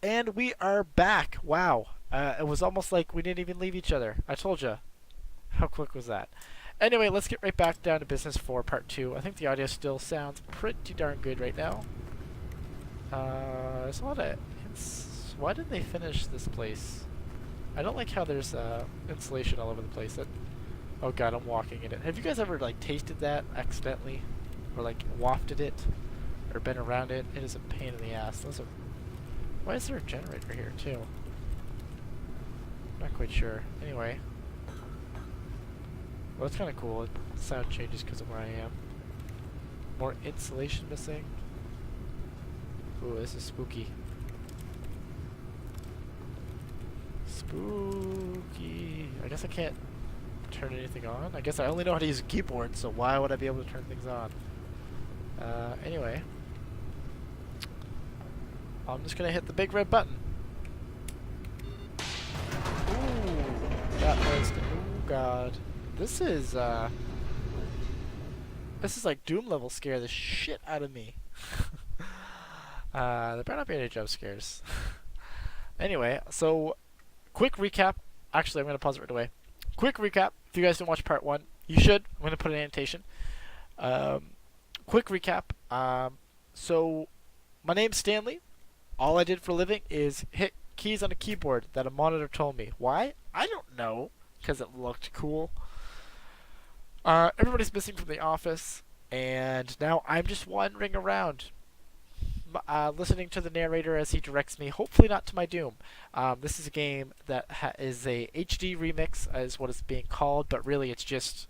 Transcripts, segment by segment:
And we are back. Wow. It was almost like we didn't even leave each other. I told you. How quick was that? Anyway, let's get right back down to business for part 2. I think the audio still sounds pretty darn good right now. There's a lot of... Why didn't they finish this place? I don't like how there's insulation all over the place. Oh god, I'm walking in it. Have you guys ever like tasted that accidentally? Or like wafted it? Or been around it? It is a pain in the ass. Why is there a generator here too? Not quite sure. Anyway. Well, that's kind of cool. The sound changes because of where I am. More insulation missing. Ooh, this is spooky. Spooky. I guess I can't turn anything on. I guess I only know how to use a keyboard, so why would I be able to turn things on? Anyway. I'm just gonna hit the big red button. Ooh, that was... Oh god. This is like Doom level scare the shit out of me. There better not be any jump scares. Anyway, so quick recap. Actually, I'm going to pause it right away. Quick recap. If you guys didn't watch part 1, you should. I'm going to put an annotation. Quick recap. So, my name's Stanley. All I did for a living is hit keys on a keyboard that a monitor told me. Why? I don't know. Because it looked cool. Everybody's missing from the office. And now I'm just wandering around. Listening to the narrator as he directs me, hopefully not to my doom. This is a game that is a HD remix, is what it's being called, but really it's just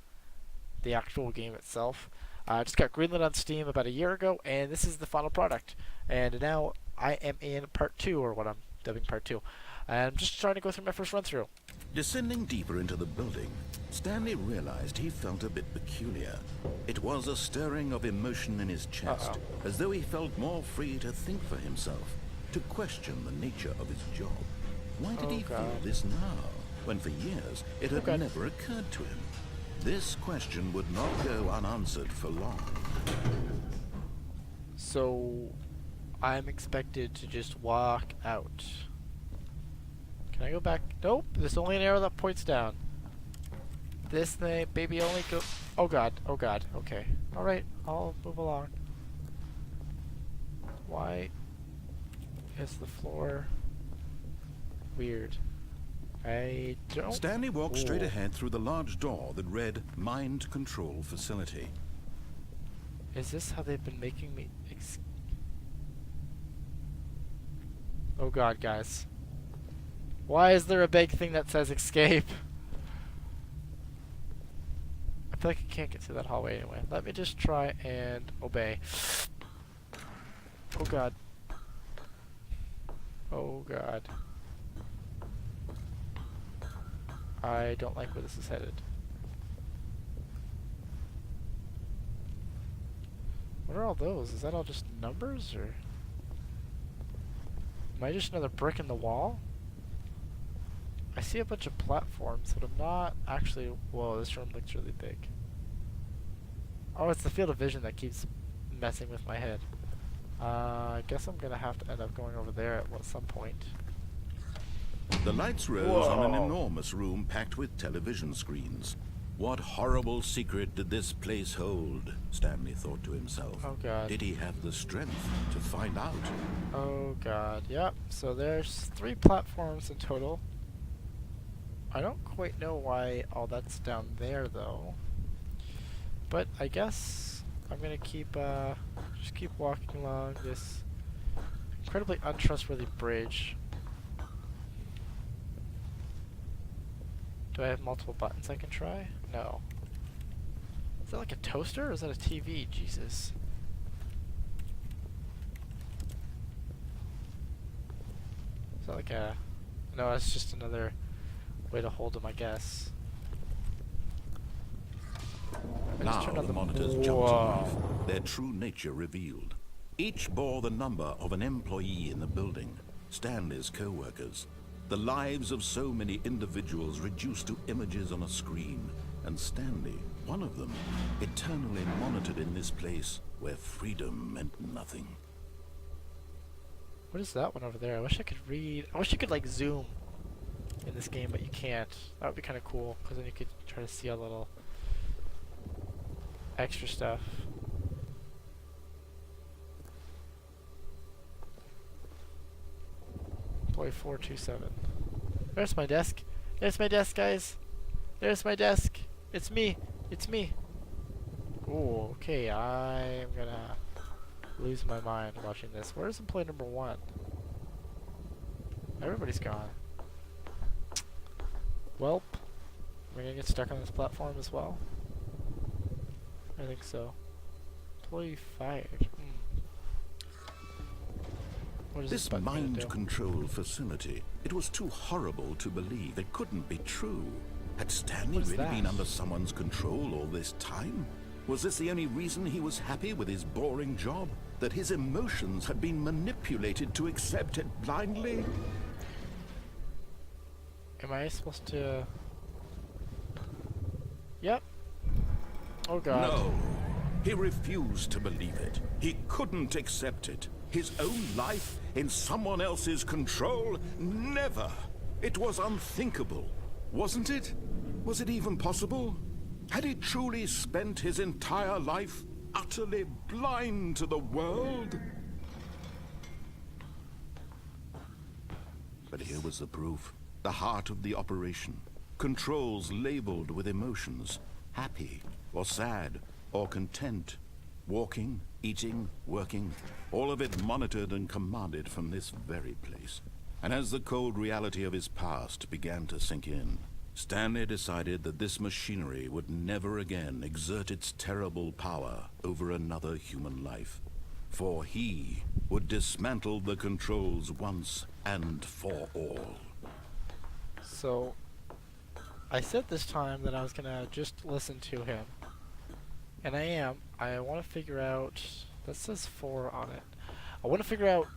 the actual game itself. I just got greenlit on Steam about a year ago, and this is the final product. And now I am in part 2, or what I'm dubbing part 2. And I'm just trying to go through my first run through. Descending deeper into the building, Stanley realized he felt a bit peculiar. It was a stirring of emotion in his chest, as though he felt more free to think for himself, to question the nature of his job. Why did he feel this now, when for years it had never occurred to him? This question would not go unanswered for long. So, I'm expected to just walk out. Can I go back? Nope, there's only an arrow that points down. This thing, baby, only go... Oh god, okay. Alright, I'll move along. Why is the floor weird? I don't... Stanley walked straight ahead through the large door that read Mind Control Facility. Is this how they've been making me... Oh god, guys. Why is there a big thing that says escape? I feel like I can't get through that hallway anyway. Let me just try and obey. Oh god. Oh god. I don't like where this is headed. What are all those? Is that all just numbers, or... Am I just another brick in the wall? I see a bunch of platforms, but I'm not actually... Whoa, this room looks really big. Oh, it's the field of vision that keeps messing with my head. I guess I'm gonna have to end up going over there at some point. The lights rose on an enormous room packed with television screens. What horrible secret did this place hold? Stanley thought to himself. Oh god. Did he have the strength to find out? Oh god, yep. So there's 3 platforms in total. I don't quite know why all that's down there though. But I guess I'm gonna just keep walking along this incredibly untrustworthy bridge. Do I have multiple buttons I can try? No. Is that like a toaster or is that a TV? Jesus. Is that like a... No, it's just another way to hold them, I guess. Now the monitors jumped to life, their true nature revealed. Each bore the number of an employee in the building, Stanley's co-workers. The lives of so many individuals reduced to images on a screen, and Stanley, one of them, eternally monitored in this place where freedom meant nothing. What is that one over there? I wish I could read. I wish you could like zoom in this game, but you can't. That would be kind of cool, because then you could try to see a little extra stuff. Employee 427. There's my desk. There's my desk, guys. There's my desk. It's me. It's me. Ooh, okay. I'm gonna lose my mind watching this. Where's employee number 1? Everybody's gone. Welp. We're gonna get stuck on this platform as well. I think so. Employee fired. What is This mind control facility, it was too horrible to believe. It couldn't be true. Had Stanley really been under someone's control all this time? Was this the only reason he was happy with his boring job? That his emotions had been manipulated to accept it blindly? Am I supposed to... Yep. Oh god. No. He refused to believe it. He couldn't accept it. His own life in someone else's control? Never. It was unthinkable. Wasn't it? Was it even possible? Had he truly spent his entire life utterly blind to the world? But here was the proof. The heart of the operation. Controls labeled with emotions. Happy, or sad, or content. Walking, eating, working. All of it monitored and commanded from this very place. And as the cold reality of his past began to sink in, Stanley decided that this machinery would never again exert its terrible power over another human life. For he would dismantle the controls once and for all. So, I said this time that I was gonna just listen to him. And I am. I want to figure out... That says 4 on it. I want to figure out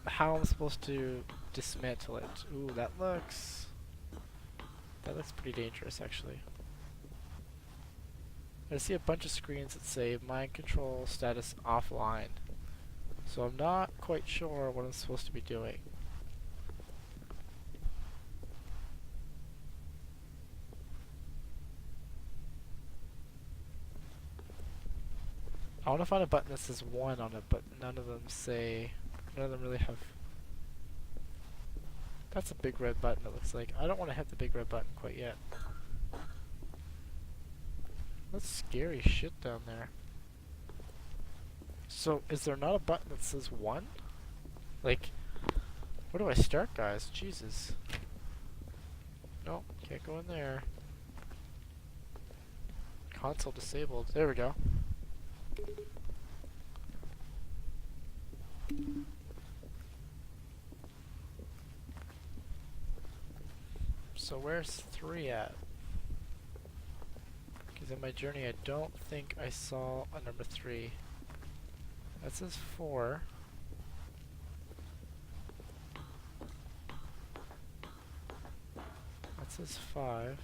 how I'm supposed to dismantle it. Ooh, that looks pretty dangerous, actually. I see a bunch of screens that say mind control status offline. So I'm not quite sure what I'm supposed to be doing. I want to find a button that says 1 on it, but none of them really have... That's a big red button, it looks like. I don't want to hit the big red button quite yet. That's scary shit down there. So, is there not a button that says 1? Like, where do I start, guys? Jesus. Nope, can't go in there. Console disabled. There we go. So where's 3 at? Because in my journey I don't think I saw a number 3. That says 4. That says 5.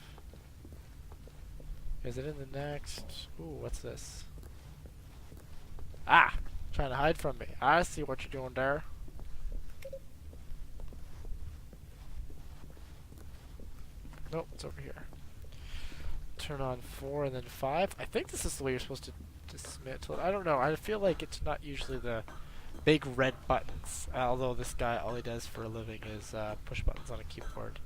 Is it in the next? Ooh, what's this? Ah! Trying to hide from me. I see what you're doing there. Nope, it's over here. Turn on 4 and then 5. I think this is the way you're supposed to dismantle it. I don't know. I feel like it's not usually the big red buttons. Although this guy, all he does for a living is push buttons on a keyboard.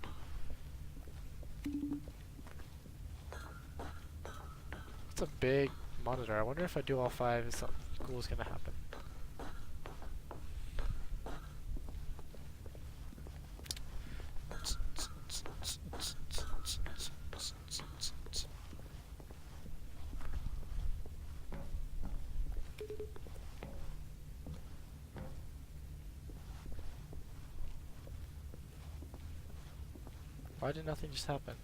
It's a big monitor. I wonder if I do all 5, is something cool is gonna happen. Why did nothing just happen?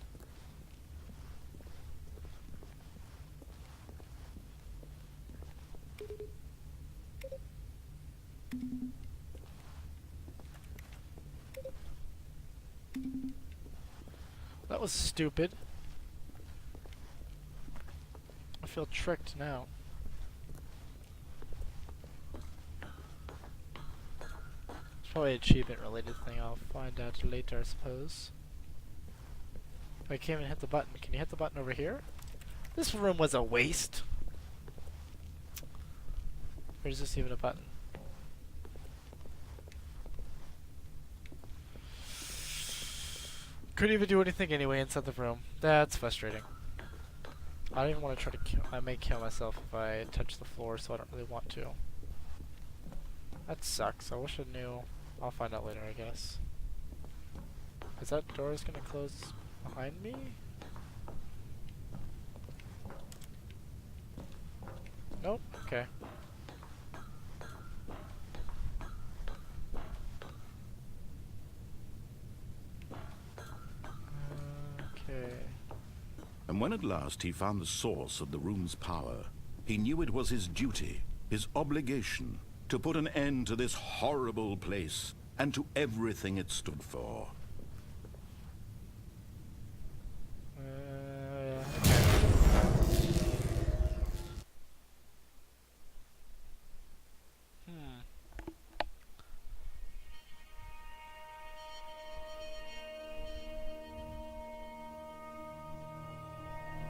That was stupid. I feel tricked now. Probably an achievement related thing. I'll find out later, I suppose. I can't even hit the button. Can you hit the button over here? This room was a waste. Or is this even a button? Couldn't even do anything anyway inside the room. That's frustrating. I don't even want to try to kill. I may kill myself if I touch the floor, so I don't really want to. That sucks. I wish I knew. I'll find out later, I guess. Is that door is gonna close behind me? Nope. Okay. Okay. And when at last he found the source of the room's power, he knew it was his duty, his obligation, to put an end to this horrible place and to everything it stood for.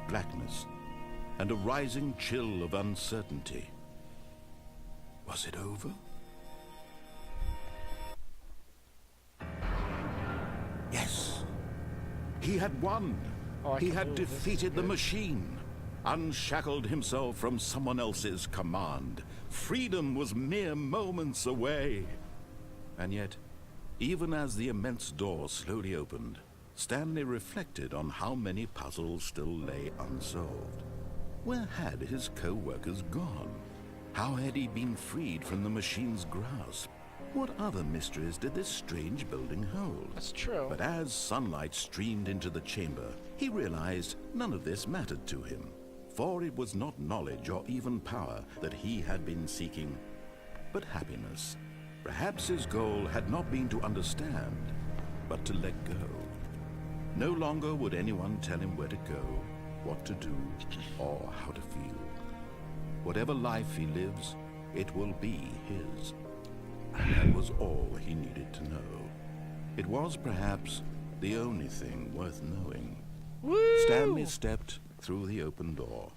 Blackness and a rising chill of uncertainty. Was it over? Yes. He had won. He had defeated the machine, unshackled himself from someone else's command. Freedom was mere moments away. And yet, even as the immense door slowly opened, Stanley reflected on how many puzzles still lay unsolved. Where had his co-workers gone? How had he been freed from the machine's grasp? What other mysteries did this strange building hold? That's true. But as sunlight streamed into the chamber, he realized none of this mattered to him. For it was not knowledge or even power that he had been seeking, but happiness. Perhaps his goal had not been to understand, but to let go. No longer would anyone tell him where to go, what to do, or how to feel. Whatever life he lives, it will be his. And that was all he needed to know. It was perhaps the only thing worth knowing. Woo! Stanley stepped through the open door.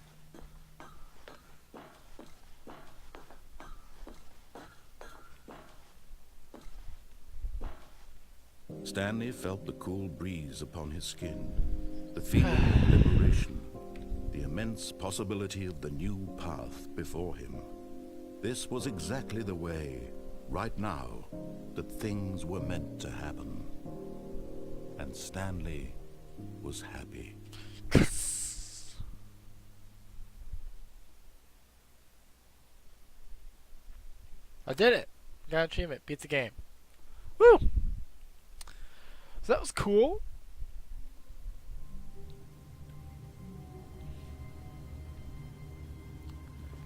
Stanley felt the cool breeze upon his skin, the feeling of liberation, the immense possibility of the new path before him. This was exactly the way, right now, that things were meant to happen. And Stanley was happy. I did it! Got an achievement. Beat the game. Woo! So that was cool.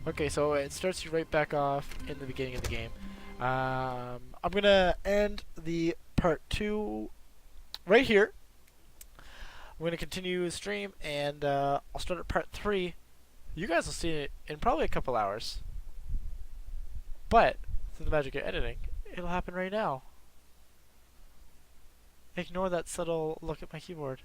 Okay, so it starts you right back off in the beginning of the game. I'm gonna end the part 2 right here. I'm gonna continue the stream, and I'll start at part 3. You guys will see it in probably a couple hours. But through the magic of editing, it'll happen right now. Ignore that subtle look at my keyboard.